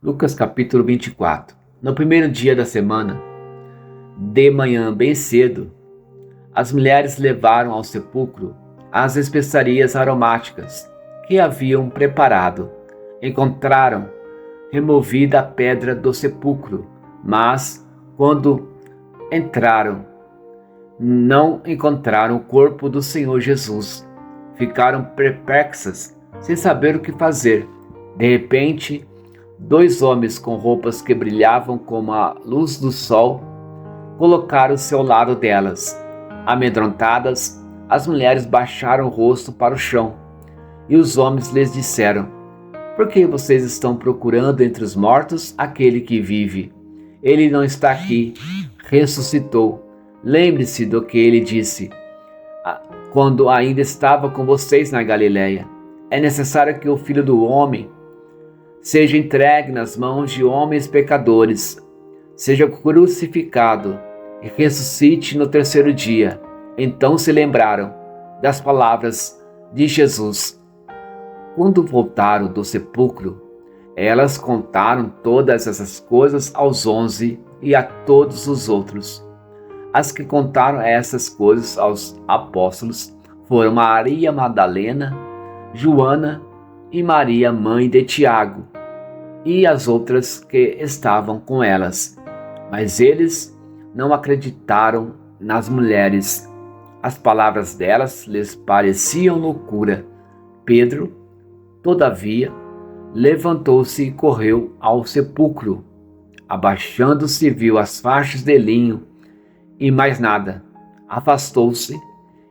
Lucas capítulo 24. No primeiro dia da semana, de manhã bem cedo, as mulheres levaram ao sepulcro as especiarias aromáticas que haviam preparado. Encontraram removida a pedra do sepulcro, mas quando entraram, não encontraram o corpo do Senhor Jesus. Ficaram perplexas, sem saber o que fazer. De repente, 2 homens com roupas que brilhavam como a luz do sol colocaram-se ao lado delas. Amedrontadas, as mulheres baixaram o rosto para o chão, e os homens lhes disseram: "Por que vocês estão procurando entre os mortos aquele que vive? Ele não está aqui, ressuscitou. Lembre-se do que ele disse quando ainda estava com vocês na Galileia. É necessário que o Filho do Homem seja entregue nas mãos de homens pecadores, seja crucificado e ressuscite no terceiro dia." Então se lembraram das palavras de Jesus. Quando voltaram do sepulcro, elas contaram todas essas coisas aos 11 e a todos os outros. As que contaram essas coisas aos apóstolos foram Maria Madalena, Joana e Maria, mãe de Tiago, e as outras que estavam com elas. Mas eles não acreditaram nas mulheres. As palavras delas lhes pareciam loucura. Pedro, todavia, levantou-se e correu ao sepulcro. Abaixando-se, viu as faixas de linho e mais nada. Afastou-se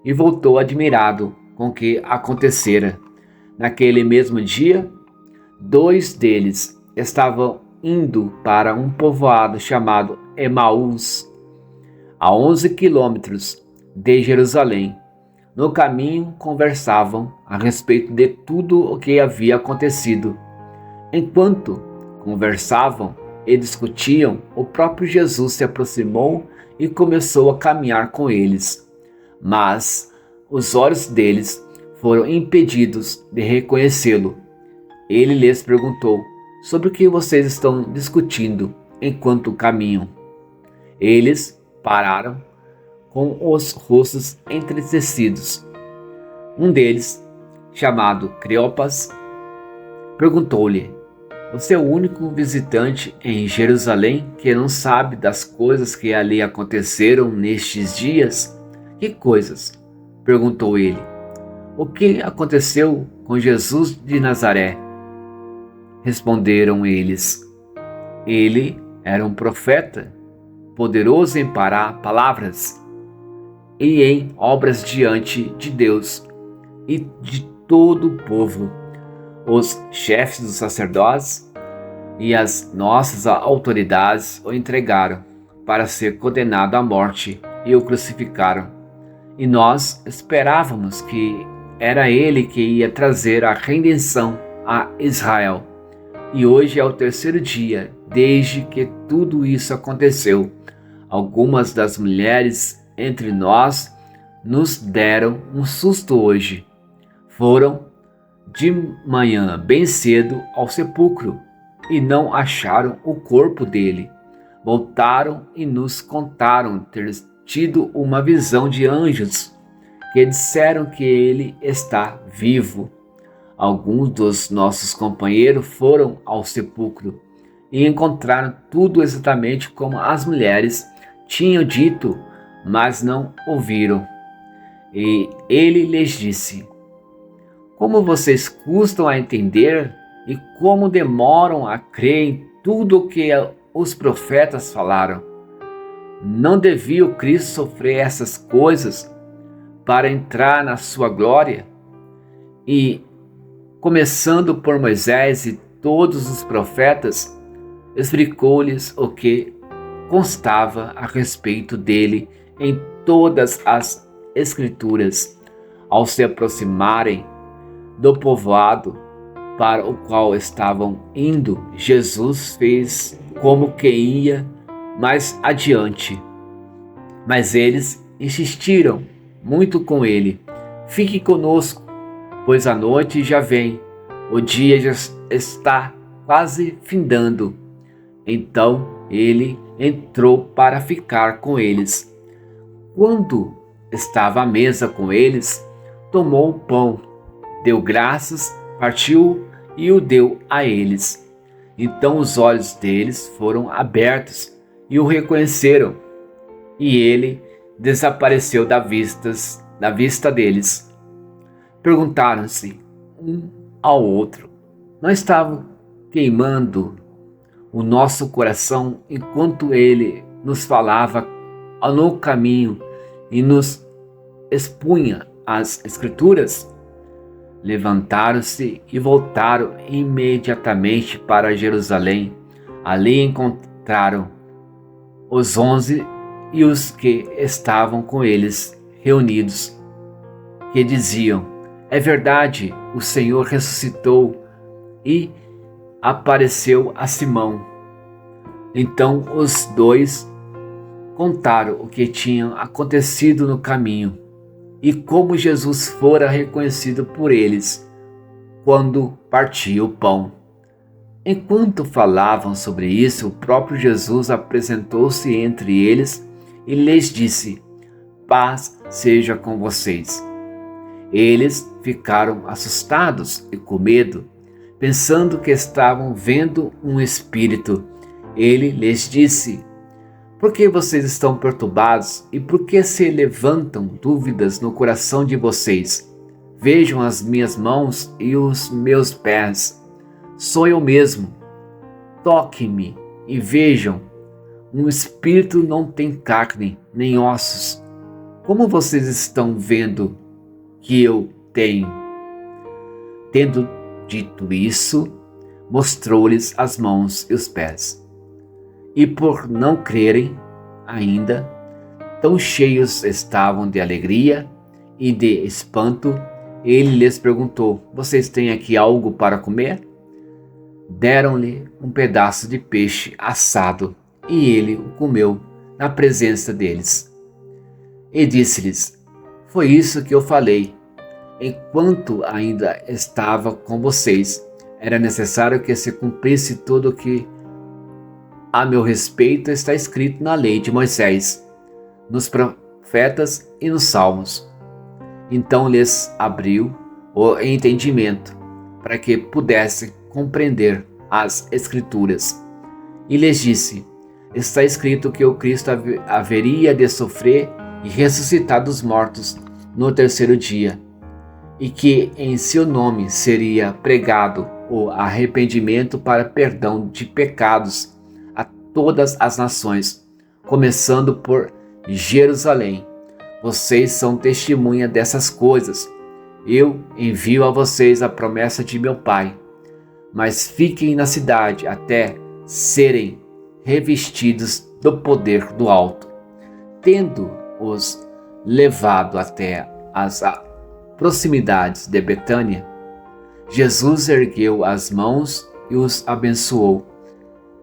e voltou admirado com o que acontecera. Naquele mesmo dia, 2 deles estavam indo para um povoado chamado Emaús, a 11 quilômetros de Jerusalém. No caminho conversavam a respeito de tudo o que havia acontecido. Enquanto conversavam e discutiam, o próprio Jesus se aproximou e começou a caminhar com eles. Mas os olhos deles foram impedidos de reconhecê-lo. Ele lhes perguntou: "Sobre o que vocês estão discutindo enquanto caminham?" Eles pararam com os rostos entristecidos. Um deles, chamado Cleopas, perguntou-lhe: "Você é o único visitante em Jerusalém que não sabe das coisas que ali aconteceram nestes dias?" "Que coisas?" perguntou ele. "O que aconteceu com Jesus de Nazaré?" Responderam eles. "Ele era um profeta, poderoso em palavras e em obras diante de Deus e de todo o povo. Os chefes dos sacerdotes e as nossas autoridades o entregaram para ser condenado à morte e o crucificaram. E nós esperávamos que era ele que ia trazer a redenção a Israel. E hoje é o terceiro dia desde que tudo isso aconteceu. Algumas das mulheres entre nós nos deram um susto hoje. Foram de manhã bem cedo ao sepulcro e não acharam o corpo dele. Voltaram e nos contaram ter tido uma visão de anjos que disseram que ele está vivo." Alguns dos nossos companheiros foram ao sepulcro e encontraram tudo exatamente como as mulheres tinham dito, mas não ouviram. E ele lhes disse: "Como vocês custam a entender e como demoram a crer em tudo o que os profetas falaram. Não devia o Cristo sofrer essas coisas para entrar na sua glória?" E, começando por Moisés e todos os profetas, explicou-lhes o que constava a respeito dele em todas as Escrituras. Ao se aproximarem do povoado para o qual estavam indo, Jesus fez como que ia mais adiante. Mas eles insistiram muito com ele: "Fique conosco, pois a noite já vem, o dia já está quase findando. Então ele entrou para ficar com eles. Quando estava à mesa com eles, tomou o pão, deu graças, partiu e o deu a eles. Então os olhos deles foram abertos e o reconheceram, e ele desapareceu da vista deles. Perguntaram-se um ao outro: não estava queimando o nosso coração enquanto ele nos falava no caminho e nos expunha as Escrituras? Levantaram-se e voltaram imediatamente para Jerusalém. Ali encontraram os 11 e os que estavam com eles reunidos, que diziam: é verdade, o Senhor ressuscitou e apareceu a Simão. Então os dois contaram o que tinha acontecido no caminho e como Jesus fora reconhecido por eles quando partia o pão. Enquanto falavam sobre isso, o próprio Jesus apresentou-se entre eles e lhes disse: paz seja com vocês. Eles ficaram assustados e com medo, pensando que estavam vendo um espírito. Ele lhes disse: por que vocês estão perturbados e por que se levantam dúvidas no coração de vocês? Vejam as minhas mãos e os meus pés. Sou eu mesmo. Toquem-me e vejam. Um espírito não tem carne nem ossos, como vocês estão vendo que eu tenho. Tendo dito isso, mostrou-lhes as mãos e os pés. E por não crerem ainda, tão cheios estavam de alegria e de espanto, ele lhes perguntou: vocês têm aqui algo para comer? Deram-lhe um pedaço de peixe assado e ele o comeu na presença deles. E disse-lhes: foi isso que eu falei enquanto ainda estava com vocês. Era necessário que se cumprisse tudo o que a meu respeito está escrito na lei de Moisés, nos profetas e nos salmos. Então lhes abriu o entendimento para que pudessem compreender as Escrituras. E lhes disse: está escrito que o Cristo haveria de sofrer e ressuscitar dos mortos no terceiro dia, e que em seu nome seria pregado o arrependimento para perdão de pecados a todas as nações, começando por Jerusalém. Vocês são testemunha dessas coisas. Eu envio a vocês a promessa de meu Pai, mas fiquem na cidade até serem revestidos do poder do alto. Tendo-os levado até as proximidades de Betânia, Jesus ergueu as mãos e os abençoou.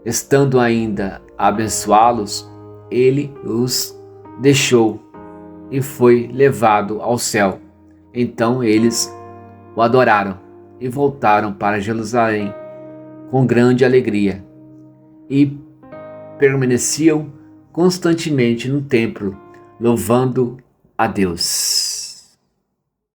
Estando ainda a abençoá-los, ele os deixou e foi levado ao céu. Então eles o adoraram e voltaram para Jerusalém com grande alegria e permaneciam constantemente no templo, louvando a Deus.